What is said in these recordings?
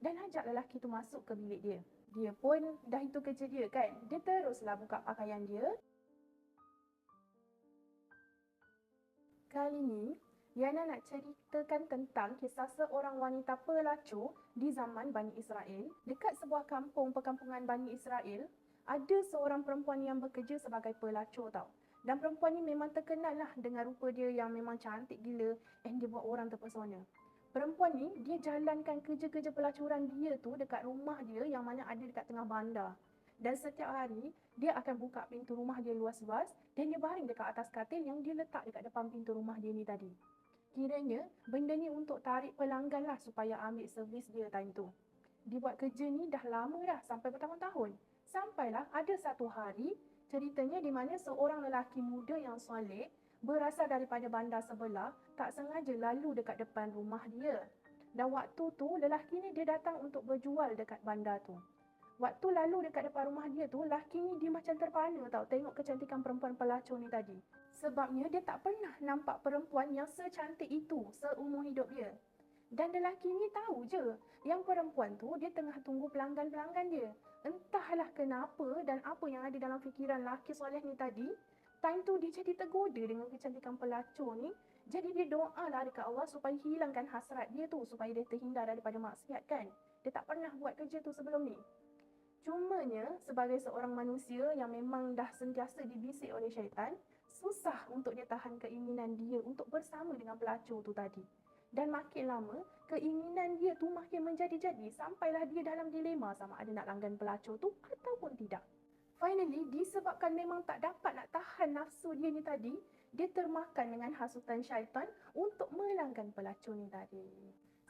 dan ajak lelaki tu masuk ke bilik dia. Dia pun dah itu kerja dia kan. Dia teruslah buka pakaian dia. Kali ni, Yana nak ceritakan tentang kisah seorang wanita pelacur di zaman Bani Israel. Dekat sebuah kampung perkampungan Bani Israel, ada seorang perempuan yang bekerja sebagai pelacur tau. Dan perempuan ni memang terkenal lah dengan rupa dia yang memang cantik gila and dia buat orang terpesona. Perempuan ni, dia jalankan kerja-kerja pelacuran dia tu dekat rumah dia yang mana ada dekat tengah bandar. Dan setiap hari, dia akan buka pintu rumah dia luas-luas dan dia baring dekat atas katil yang dia letak dekat depan pintu rumah dia ni tadi. Kiranya, benda ni untuk tarik pelanggan lah supaya ambil servis dia time tu. Dia buat kerja ni dah lama dah, sampai bertahun-tahun. Sampailah ada satu hari, ceritanya di mana seorang lelaki muda yang soleh berasal daripada bandar sebelah tak sengaja lalu dekat depan rumah dia. Dan waktu tu, lelaki ni dia datang untuk berjual dekat bandar tu. Waktu lalu dekat depan rumah dia tu, lelaki ni dia macam terpana tau tengok kecantikan perempuan pelacur ni tadi. Sebabnya dia tak pernah nampak perempuan yang secantik itu seumur hidup dia. Dan lelaki ni tahu je yang perempuan tu dia tengah tunggu pelanggan-pelanggan dia. Entahlah kenapa dan apa yang ada dalam fikiran lelaki soleh ni tadi, time tu dia jadi tergoda dengan kecantikan pelacur ni. Jadi dia doa lah dekat Allah supaya hilangkan hasrat dia tu, supaya dia terhindar daripada maksiat kan. Dia tak pernah buat kerja tu sebelum ni. Cumanya, sebagai seorang manusia yang memang dah sentiasa dibisik oleh syaitan, susah untuk dia tahan keinginan dia untuk bersama dengan pelacur tu tadi. Dan makin lama, keinginan dia tu makin menjadi-jadi sampailah dia dalam dilema sama ada nak langgan pelacur tu ataupun tidak. Finally, disebabkan memang tak dapat nak tahan nafsu dia ni tadi, dia termakan dengan hasutan syaitan untuk melanggan pelacur ni tadi.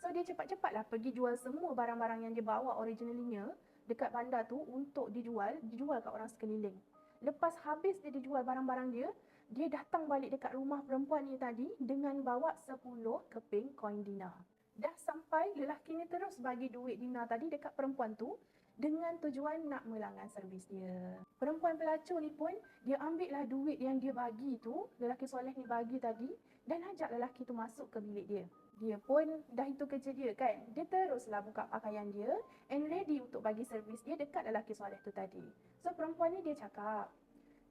So, dia cepat-cepatlah pergi jual semua barang-barang yang dia bawa originalnya dekat bandar tu untuk dijual kat orang sekeliling. Lepas habis dia dijual barang-barang dia, dia datang balik dekat rumah perempuan ni tadi dengan bawa 10 keping koin dinar. Dah sampai, lelaki ni terus bagi duit dinar tadi dekat perempuan tu dengan tujuan nak melanggan servis dia. Perempuan pelacur ni pun, dia ambil lah duit yang dia bagi tu, lelaki soleh ni bagi tadi, dan ajak lelaki tu masuk ke bilik dia. Dia pun dah itu kerja dia kan. Dia teruslah buka pakaian dia and ready untuk bagi servis dia dekat lelaki soleh tu tadi. So perempuan ni dia cakap,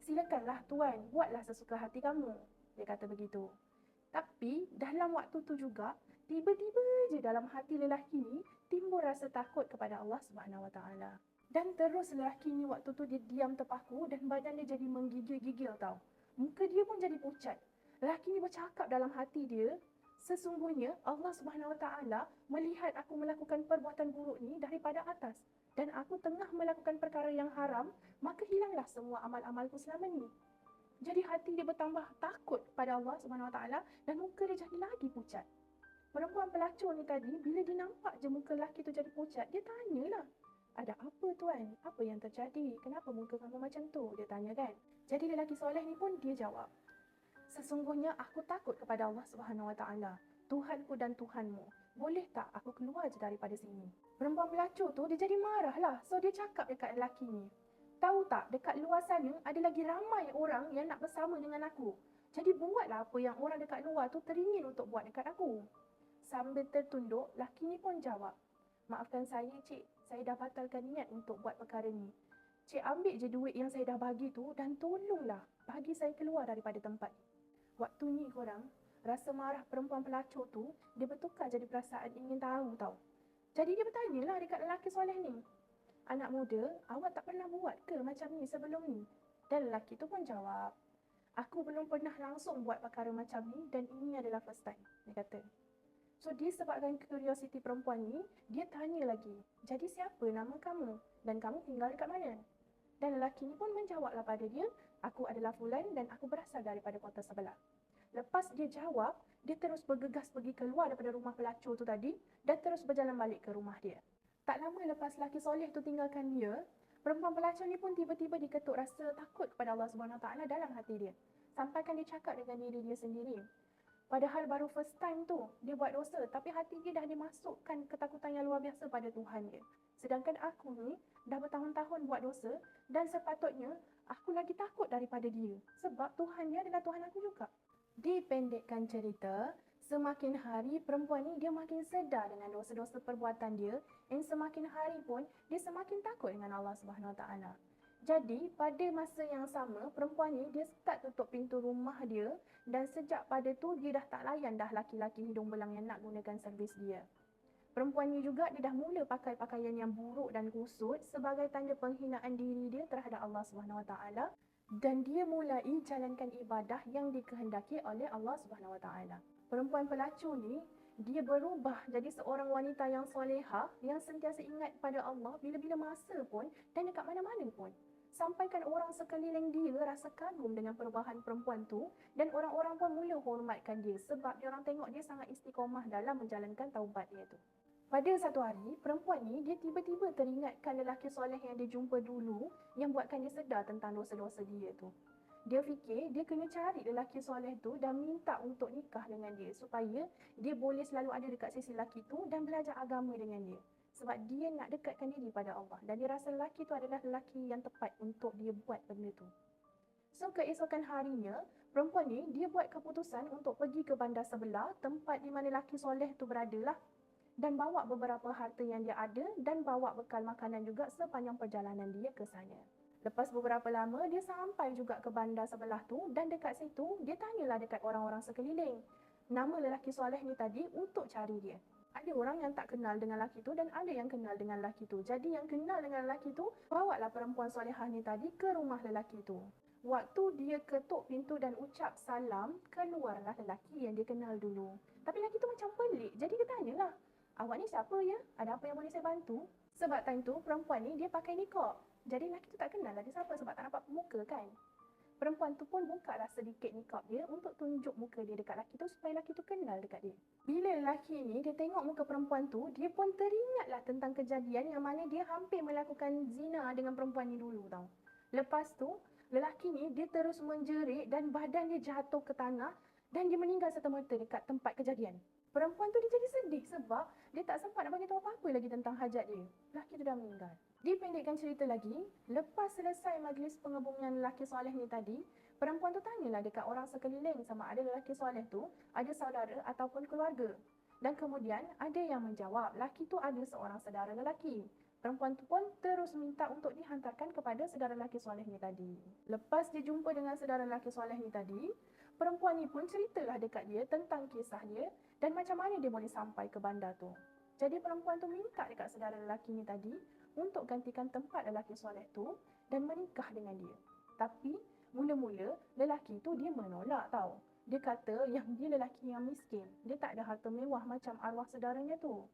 silakanlah tuan, buatlah sesuka hati kamu. Dia kata begitu. Tapi dalam waktu tu juga, tiba-tiba je dalam hati lelaki ni timbul rasa takut kepada Allah Subhanahu Wa Taala. Dan terus lelaki ni waktu tu dia diam terpaku dan badan dia jadi menggigil-gigil tau. Muka dia pun jadi pucat. Lelaki ni bercakap dalam hati dia, sesungguhnya Allah Subhanahu Wa Taala melihat aku melakukan perbuatan buruk ni daripada atas dan aku tengah melakukan perkara yang haram, maka hilanglah semua amal-amalku selama ni. Jadi hati dia bertambah takut pada Allah Subhanahu Wa Taala dan muka dia jadi lagi pucat. Perempuan pelacur ni tadi bila dia nampak je muka lelaki tu jadi pucat, dia tanyalah, ada apa tuan? Apa yang terjadi? Kenapa muka kamu macam tu? Dia tanya kan. Jadi lelaki soleh ni pun dia jawab, sesungguhnya aku takut kepada Allah Subhanahu Wa Taala, Tuhanku dan Tuhanmu. Boleh tak aku keluar je daripada sini? Perempuan pelacur tu dia jadi marah lah. So dia cakap dekat lelaki ni, tahu tak dekat luar sana ada lagi ramai orang yang nak bersama dengan aku. Jadi buatlah apa yang orang dekat luar tu teringin untuk buat dekat aku. Sambil tertunduk, lelaki ni pun jawab, maafkan saya cik, saya dah batalkan niat untuk buat perkara ni. Cik ambil je duit yang saya dah bagi tu dan tolonglah bagi saya keluar daripada tempat ni. Waktu ni korang, rasa marah perempuan pelacur tu, dia bertukar jadi perasaan ingin tahu tau. Jadi dia bertanyalah dekat lelaki soleh ni, anak muda, awak tak pernah buat ke macam ni sebelum ni? Dan lelaki tu pun jawab, aku belum pernah langsung buat perkara macam ni dan ini adalah first time, dia kata. So disebabkan curiosity perempuan ni, dia tanya lagi, jadi siapa nama kamu? Dan kamu tinggal dekat mana? Dan lelaki ni pun menjawablah pada dia, aku adalah Fulan dan aku berasal daripada kota sebelah. Lepas dia jawab, dia terus bergegas pergi keluar daripada rumah pelacur tu tadi dan terus berjalan balik ke rumah dia. Tak lama lepas lelaki soleh tu tinggalkan dia, perempuan pelacur ni pun tiba-tiba diketuk rasa takut kepada Allah Subhanahu Taala dalam hati dia. Sampaikan dia cakap dengan diri dia sendiri, padahal baru first time tu dia buat dosa, tapi hati dia dah dimasukkan ketakutan yang luar biasa pada Tuhan dia. Sedangkan aku ni dah bertahun-tahun buat dosa dan sepatutnya aku lagi takut daripada dia sebab Tuhan dia adalah Tuhan aku juga. Dipendekkan cerita, Semakin hari perempuan ni dia makin sedar dengan dosa-dosa perbuatan dia, dan semakin hari pun dia semakin takut dengan Allah Subhanahu Wa Taala. Jadi pada masa yang sama perempuan ni dia start tutup pintu rumah dia, dan sejak pada tu dia dah tak layan dah laki-laki hidung belang yang nak gunakan servis dia. Perempuan ni juga dia dah mula pakai pakaian yang buruk dan kusut sebagai tanda penghinaan diri dia terhadap Allah Subhanahu Wa Taala, dan dia mulai jalankan ibadah yang dikehendaki oleh Allah Subhanahu Wa Taala. Perempuan pelacur ni dia berubah jadi seorang wanita yang solehah yang sentiasa ingat pada Allah bila-bila masa pun dan dekat mana-mana pun. Sampaikan orang sekeliling dia rasa kagum dengan perubahan perempuan tu, dan orang-orang pun mula hormatkan dia sebab dia orang tengok dia sangat istiqomah dalam menjalankan taubat dia tu. Pada satu hari, perempuan ni dia tiba-tiba teringatkan lelaki soleh yang dia jumpa dulu yang buatkan dia sedar tentang dosa-dosa dia tu. Dia fikir dia kena cari lelaki soleh tu dan minta untuk nikah dengan dia supaya dia boleh selalu ada dekat sisi lelaki tu dan belajar agama dengan dia. Sebab dia nak dekatkan diri pada Allah dan dia rasa lelaki tu adalah lelaki yang tepat untuk dia buat benda tu. So keesokan harinya, perempuan ni dia buat keputusan untuk pergi ke bandar sebelah tempat di mana lelaki soleh tu berada lah, dan bawa beberapa harta yang dia ada dan bawa bekal makanan juga sepanjang perjalanan dia ke sana. Lepas beberapa lama, dia sampai juga ke bandar sebelah tu, dan dekat situ, dia tanyalah dekat orang-orang sekeliling nama lelaki soleh ni tadi untuk cari dia. Ada orang yang tak kenal dengan lelaki tu dan ada yang kenal dengan lelaki tu. Jadi yang kenal dengan lelaki tu, bawalah perempuan solehah ni tadi ke rumah lelaki tu. Waktu dia ketuk pintu dan ucap salam, keluarlah lelaki yang dia kenal dulu. Tapi lelaki tu macam pelik, jadi dia tanyalah, "Awak ni siapa ya? Ada apa yang boleh saya bantu?" Sebab time tu perempuan ni dia pakai niqab. Jadi lelaki tu tak kenal lah dia siapa sebab tak nampak muka kan. Perempuan tu pun bukalah sedikit niqab dia untuk tunjuk muka dia dekat lelaki tu supaya lelaki tu kenal dekat dia. Bila lelaki ni dia tengok muka perempuan tu, dia pun teringatlah tentang kejadian yang mana dia hampir melakukan zina dengan perempuan ni dulu tau. Lepas tu, lelaki ni dia terus menjerit dan badan dia jatuh ke tanah dan dia meninggal serta-merta dekat tempat kejadian. Perempuan tu dia jadi sedih sebab dia tak sempat nak bagi tahu apa-apa lagi tentang hajat dia. Lelaki tu dah meninggal. Dipendekkan cerita lagi, lepas selesai majlis pengebumian lelaki soleh ni tadi, perempuan tu tanyalah dekat orang sekeliling sama ada lelaki soleh tu ada saudara ataupun keluarga. Dan kemudian ada yang menjawab lelaki tu ada seorang saudara lelaki. Perempuan tu pun terus minta untuk dihantarkan kepada saudara lelaki soleh ni tadi. Lepas dia jumpa dengan saudara lelaki soleh ni tadi, perempuan ni pun ceritalah dekat dia tentang kisah dia dan macam mana dia boleh sampai ke bandar tu. Jadi perempuan tu minta dekat saudara lelaki ni tadi untuk gantikan tempat lelaki soleh tu dan menikah dengan dia. Tapi mula-mula lelaki tu dia menolak tau. Dia kata yang dia lelaki yang miskin, dia tak ada harta mewah macam arwah saudaranya tu.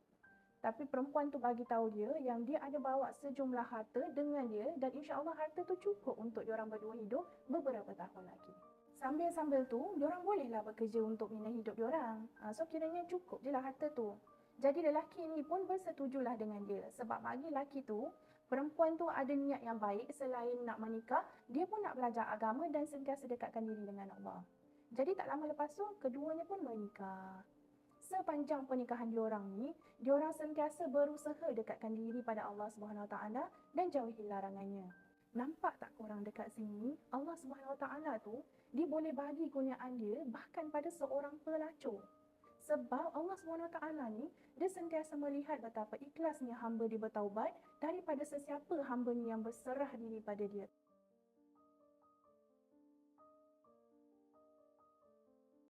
Tapi perempuan tu bagi tahu dia yang dia ada bawa sejumlah harta dengan dia dan insya-Allah harta tu cukup untuk diorang berdua hidup beberapa tahun lagi. Sambil-sambil tu, diorang bolehlah bekerja untuk bina hidup diorang. So kiranya cukup je lah harta tu. Jadi lelaki ni pun bersetujulah dengan dia sebab bagi lelaki tu, perempuan tu ada niat yang baik selain nak menikah, dia pun nak belajar agama dan sentiasa dekatkan diri dengan Allah. Jadi tak lama lepas tu, keduanya pun menikah. Sepanjang pernikahan diorang ni, diorang sentiasa berusaha dekatkan diri pada Allah Subhanahu Wa Taala dan jauhi larangannya. Nampak tak korang dekat sini, Allah Subhanahu Wa Taala tu, dia boleh bagi kurniaan dia bahkan pada seorang pelacur. Sebab Allah SWT ni, dia sentiasa melihat betapa ikhlasnya hamba dia bertaubat daripada sesiapa hamba ni yang berserah diri pada dia.